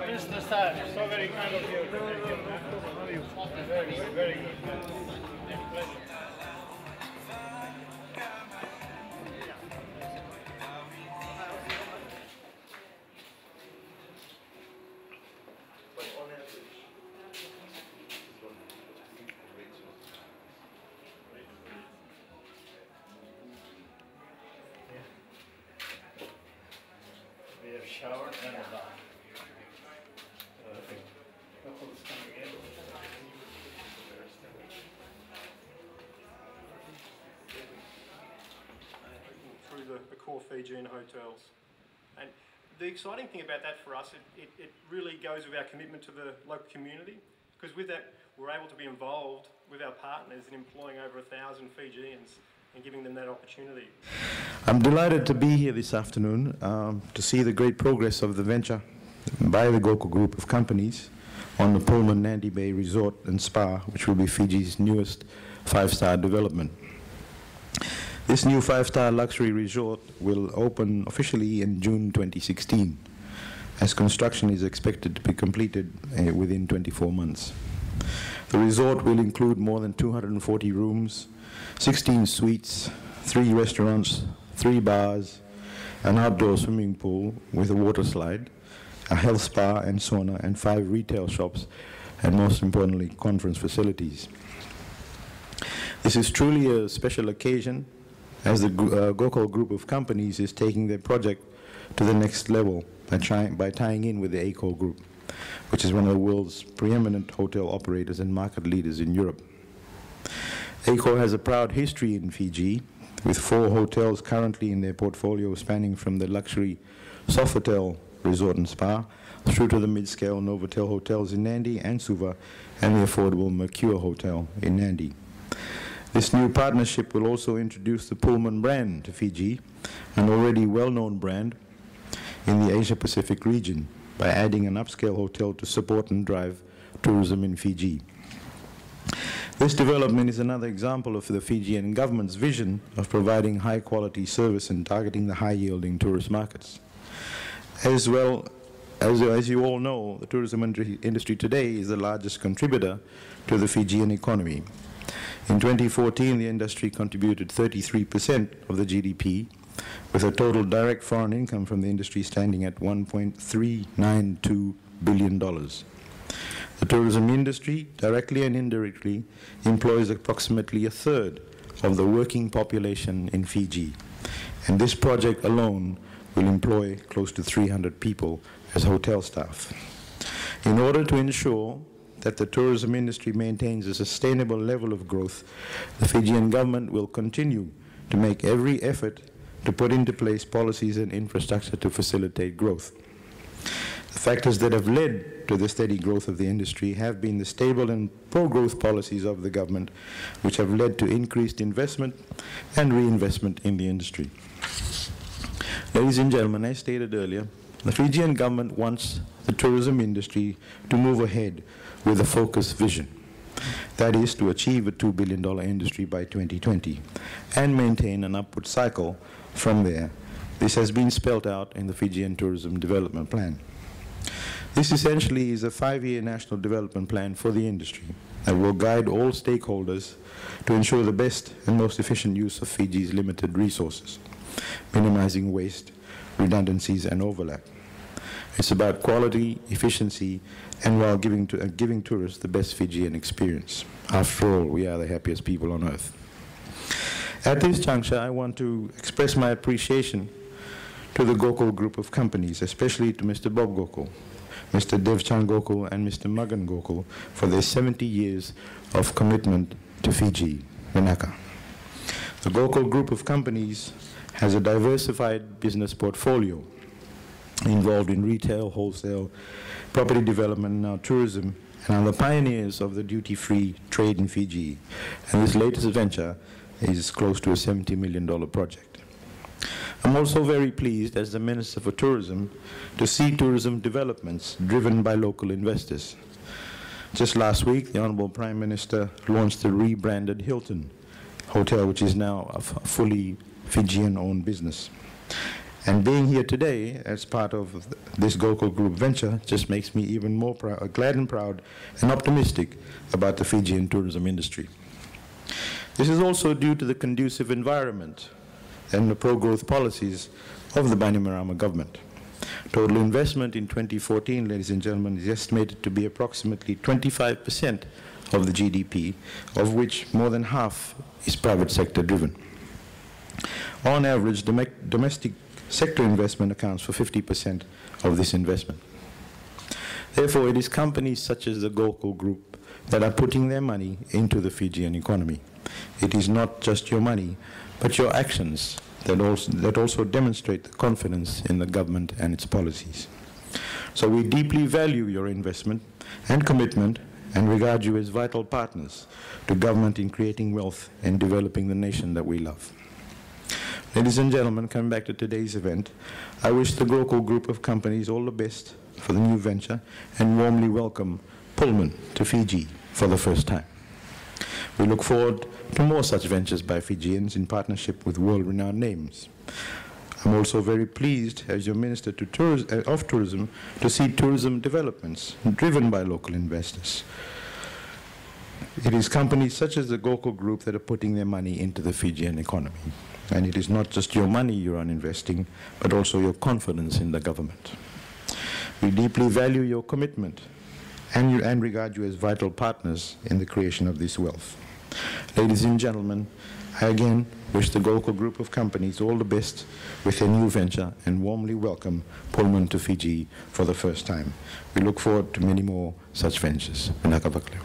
Minister sir, so very kind of you. Very good, very good. We have shower and a bath. Couples coming in. Through the core Fijian hotels. And the exciting thing about that for us, it really goes with our commitment to the local community, because with that we're able to be involved with our partners in employing over 1,000 Fijians and giving them that opportunity. I'm delighted to be here this afternoon to see the great progress of the venture by the GoCo group of companies on the Pullman Nadi Bay Resort and Spa, which will be Fiji's newest 5-star development. This new 5-star luxury resort will open officially in June 2016, as construction is expected to be completed within 24 months. The resort will include more than 240 rooms, 16 suites, 3 restaurants, 3 bars, an outdoor swimming pool with a water slide, a health spa and sauna, and 5 retail shops, and most importantly, conference facilities. This is truly a special occasion, as the GoCo group of companies is taking their project to the next level by tying in with the ACO group, which is one of the world's preeminent hotel operators and market leaders in Europe. ACO has a proud history in Fiji, with 4 hotels currently in their portfolio, spanning from the luxury Sofitel Resort and Spa through to the mid-scale Novotel hotels in Nadi and Suva, and the affordable Mercure Hotel in Nadi. This new partnership will also introduce the Pullman brand to Fiji, an already well-known brand in the Asia-Pacific region, by adding an upscale hotel to support and drive tourism in Fiji. This development is another example of the Fijian government's vision of providing high-quality service and targeting the high-yielding tourist markets. As well, as you all know, the tourism industry today is the largest contributor to the Fijian economy. In 2014, the industry contributed 33% of the GDP, with a total direct foreign income from the industry standing at $1.392 billion. The tourism industry, directly and indirectly, employs approximately 1/3 of the working population in Fiji, and this project alone will employ close to 300 people as hotel staff. In order to ensure that the tourism industry maintains a sustainable level of growth, the Fijian government will continue to make every effort to put into place policies and infrastructure to facilitate growth. The factors that have led to the steady growth of the industry have been the stable and pro-growth policies of the government, which have led to increased investment and reinvestment in the industry. Ladies and gentlemen, as stated earlier, the Fijian government wants the tourism industry to move ahead with a focused vision. That is, to achieve a $2 billion industry by 2020 and maintain an upward cycle from there. This has been spelled out in the Fijian Tourism Development Plan. This essentially is a 5-year national development plan for the industry that will guide all stakeholders to ensure the best and most efficient use of Fiji's limited resources, minimizing waste, redundancies, and overlap. It's about quality, efficiency, and while giving tourists the best Fijian experience. After all, we are the happiest people on earth. At this juncture, I want to express my appreciation to the GoCo group of companies, especially to Mr. Bob GoCo, Mr. Devchan GoCo, and Mr. Magan GoCo for their 70 years of commitment to Fiji, Vinaka. The GoCo group of companies has a diversified business portfolio involved in retail, wholesale, property development, and now tourism, and are the pioneers of the duty-free trade in Fiji. And this latest venture is close to a $70 million project. I'm also very pleased, as the Minister for Tourism, to see tourism developments driven by local investors. Just last week, the Honorable Prime Minister launched the rebranded Hilton Hotel, which is now a fully Fijian-owned business. And being here today as part of this Gokul Group venture just makes me even more glad and proud and optimistic about the Fijian tourism industry. This is also due to the conducive environment and the pro-growth policies of the Bainimarama government. Total investment in 2014, ladies and gentlemen, is estimated to be approximately 25% of the GDP, of which more than half is private sector driven. On average, domestic sector investment accounts for 50% of this investment. Therefore, it is companies such as the Gokul Group that are putting their money into the Fijian economy. It is not just your money, but your actions that also demonstrate the confidence in the government and its policies. So we deeply value your investment and commitment and regard you as vital partners to government in creating wealth and developing the nation that we love. Ladies and gentlemen, coming back to today's event, I wish the Gokul Group of companies all the best for the new venture and warmly welcome Pullman to Fiji for the first time. We look forward to more such ventures by Fijians in partnership with world-renowned names. I'm also very pleased as your Minister of Tourism to see tourism developments driven by local investors. It is companies such as the Gokul Group that are putting their money into the Fijian economy. And it is not just your money you are investing, but also your confidence in the government. We deeply value your commitment and regard you as vital partners in the creation of this wealth. Ladies and gentlemen, I again wish the Gokul Group of companies all the best with their new venture and warmly welcome Pullman to Fiji for the first time. We look forward to many more such ventures. Vinaka Vakleo.